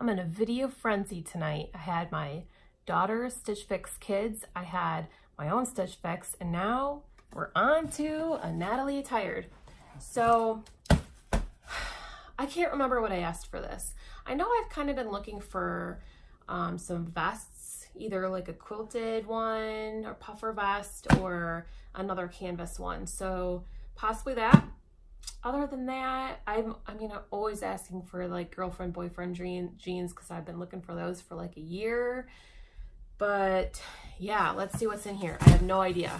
I'm in a video frenzy tonight. I had my daughter's Stitch Fix Kids, I had my own Stitch Fix, and now we're on to a Natalie Attired. So I can't remember what I asked for this. I know I've kind of been looking for some vests, either like a quilted one or puffer vest or another canvas one. So possibly that. Other than that, I'm always asking for like girlfriend, boyfriend jeans because I've been looking for those for like a year. But yeah, let's see what's in here. I have no idea.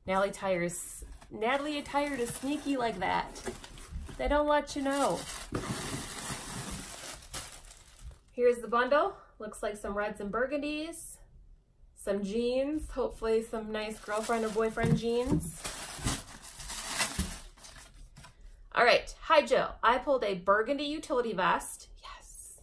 Natalie Attired is sneaky like that. They don't let you know. Here's the bundle. Looks like some reds and burgundies, some jeans, hopefully some nice girlfriend or boyfriend jeans. All right, hi Jill. I pulled a burgundy utility vest, yes.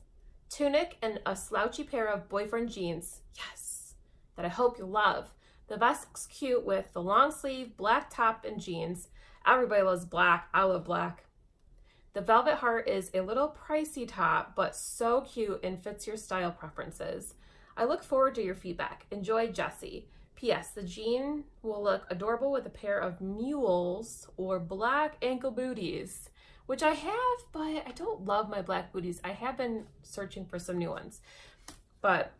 Tunic and a slouchy pair of boyfriend jeans, yes. That I hope you love. The vest looks cute with the long sleeve, black top and jeans. Everybody loves black, I love black. The velvet heart is a little pricey top, but so cute and fits your style preferences. I look forward to your feedback. Enjoy, Jessie. P.S. The jean will look adorable with a pair of mules or black ankle booties, which I have, but I don't love my black booties. I have been searching for some new ones. But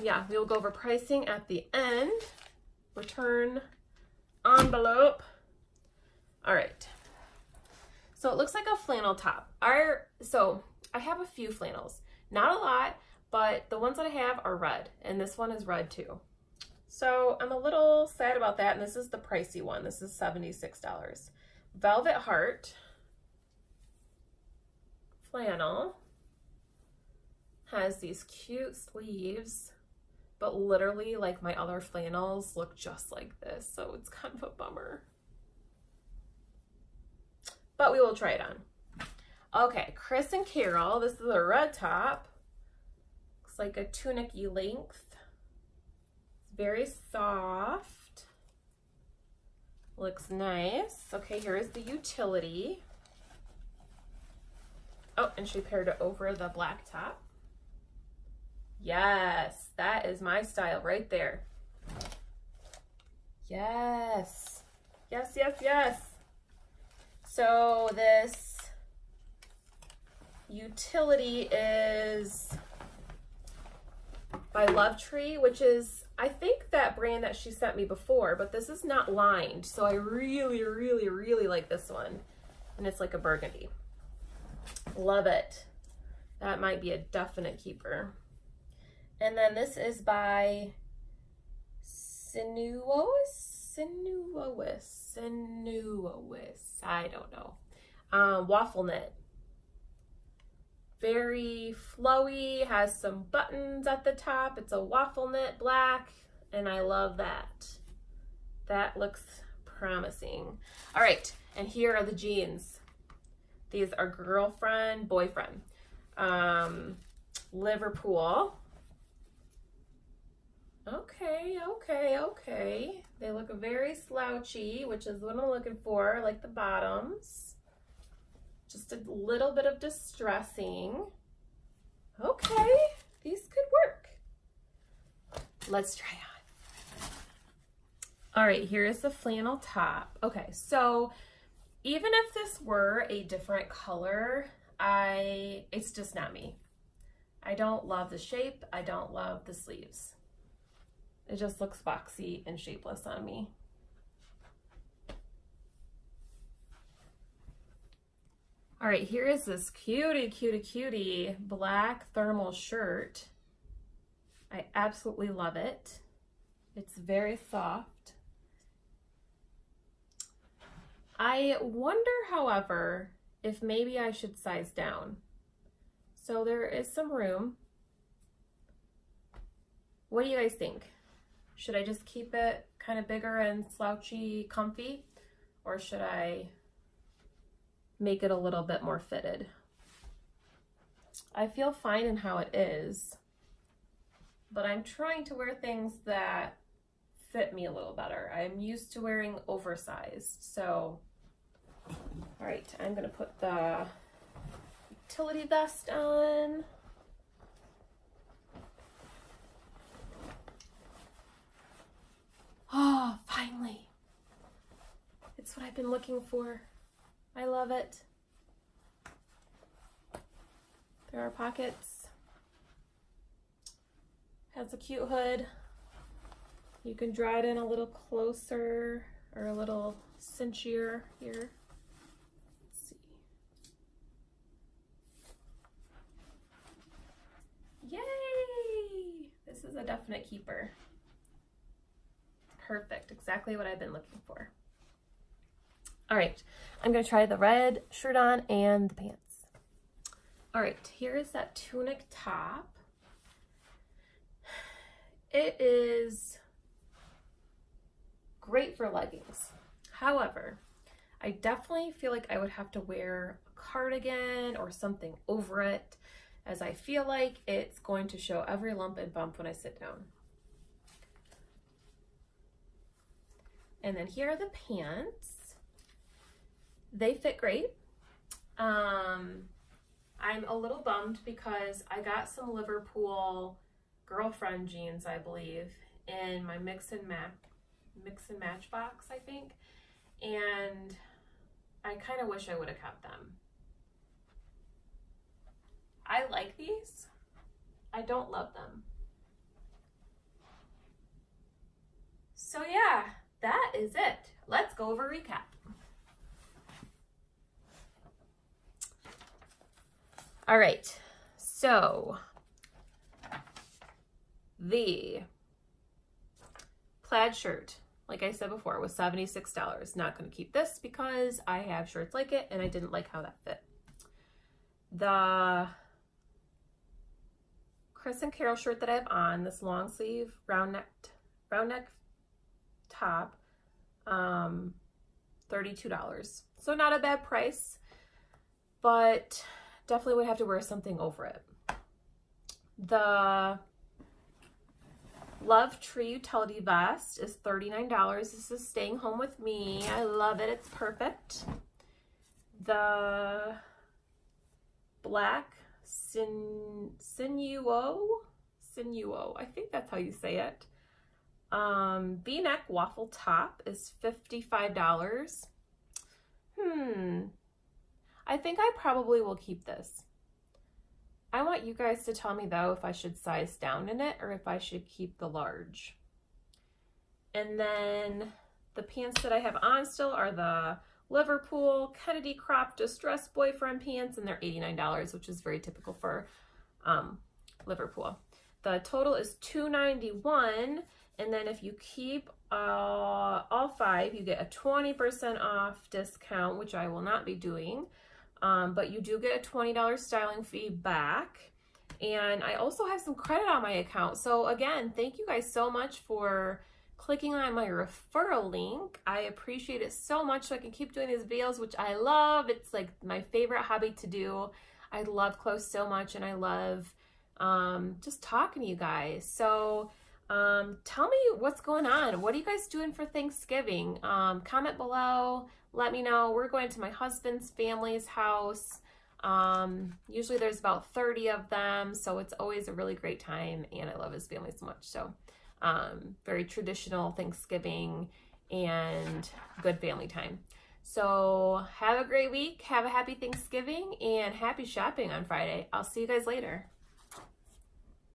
yeah, we'll go over pricing at the end. Return envelope. All right. So it looks like a flannel top. So I have a few flannels, not a lot, but the ones that I have are red, and this one is red too. So I'm a little sad about that, and this is the pricey one. This is $76. Velvet heart, flannel, has these cute sleeves, but literally like my other flannels look just like this, so it's kind of a bummer. But we will try it on. Okay, Chris and Carol, this is a red top. Looks like a tunic-y length. Very soft, looks nice. Okay, here's the utility. Oh, and she paired it over the black top. Yes, that is my style right there. Yes, yes, yes, yes. So this utility is by Lovetree, which is, I think, that brand that she sent me before, but this is not lined. So I really, really, really like this one. And it's like a burgundy. Love it. That might be a definite keeper. And then this is by Sinuou. I don't know. Waffle knit. Very flowy, has some buttons at the top. It's a waffle knit black, and I love that. That looks promising. All right, and here are the jeans. These are girlfriend, boyfriend. Liverpool. Okay, okay, okay. They look very slouchy, which is what I'm looking for, like the bottoms. Just a little bit of distressing. Okay, these could work. Let's try on. All right, here's the flannel top. Okay, so even if this were a different color, it's just not me. I don't love the shape. I don't love the sleeves. It just looks boxy and shapeless on me. All right, here is this cutie black thermal shirt. I absolutely love it. It's very soft. I wonder, however, if maybe I should size down. So there is some room. What do you guys think? Should I just keep it kind of bigger and slouchy, comfy? Or should I make it a little bit more fitted? I feel fine in how it is, but I'm trying to wear things that fit me a little better. I'm used to wearing oversized, so all right, I'm gonna put the utility vest on. Finally. It's what I've been looking for. I love it. There are pockets. Has a cute hood. You can draw it in a little closer or a little cinchier here. Let's see. Yay! This is a definite keeper. Perfect, exactly what I've been looking for. All right, I'm gonna try the red shirt on and the pants. All right, here is that tunic top. It is great for leggings. However, I definitely feel like I would have to wear a cardigan or something over it, as I feel like it's going to show every lump and bump when I sit down. And then here are the pants. They fit great. I'm a little bummed because I got some Liverpool girlfriend jeans, I believe, in my mix and match box, I think. And I kind of wish I would have kept them. I like these. I don't love them. So yeah, that is it. Let's go over a recap. All right, so the plaid shirt, like I said before, was $76. Not going to keep this because I have shirts like it and I didn't like how that fit. The Chris and Carol shirt that I have on, this long sleeve round neck top, $32. So not a bad price, but definitely would have to wear something over it. The Love Tree utility vest is $39. This is staying home with me. I love it. It's perfect. The black Sinuou, I think that's how you say it. V-neck waffle top is $55. I think I probably will keep this. I want you guys to tell me though if I should size down in it or if I should keep the large. And then the pants that I have on still are the Liverpool Kennedy crop distressed boyfriend pants, and they're $89, which is very typical for Liverpool. The total is $291, and then if you keep all 5, you get a 20% off discount, which I will not be doing. But you do get a $20 styling fee back. And I also have some credit on my account. So again, thank you guys so much for clicking on my referral link. I appreciate it so much, so I can keep doing these videos, which I love. It's like my favorite hobby to do. I love clothes so much, and I love just talking to you guys. So tell me what's going on. What are you guys doing for Thanksgiving? Comment below. Let me know. We're going to my husband's family's house. Usually there's about 30 of them, so it's always a really great time, and I love his family so much. So very traditional Thanksgiving and good family time. So have a great week. Have a happy Thanksgiving and happy shopping on Friday. I'll see you guys later.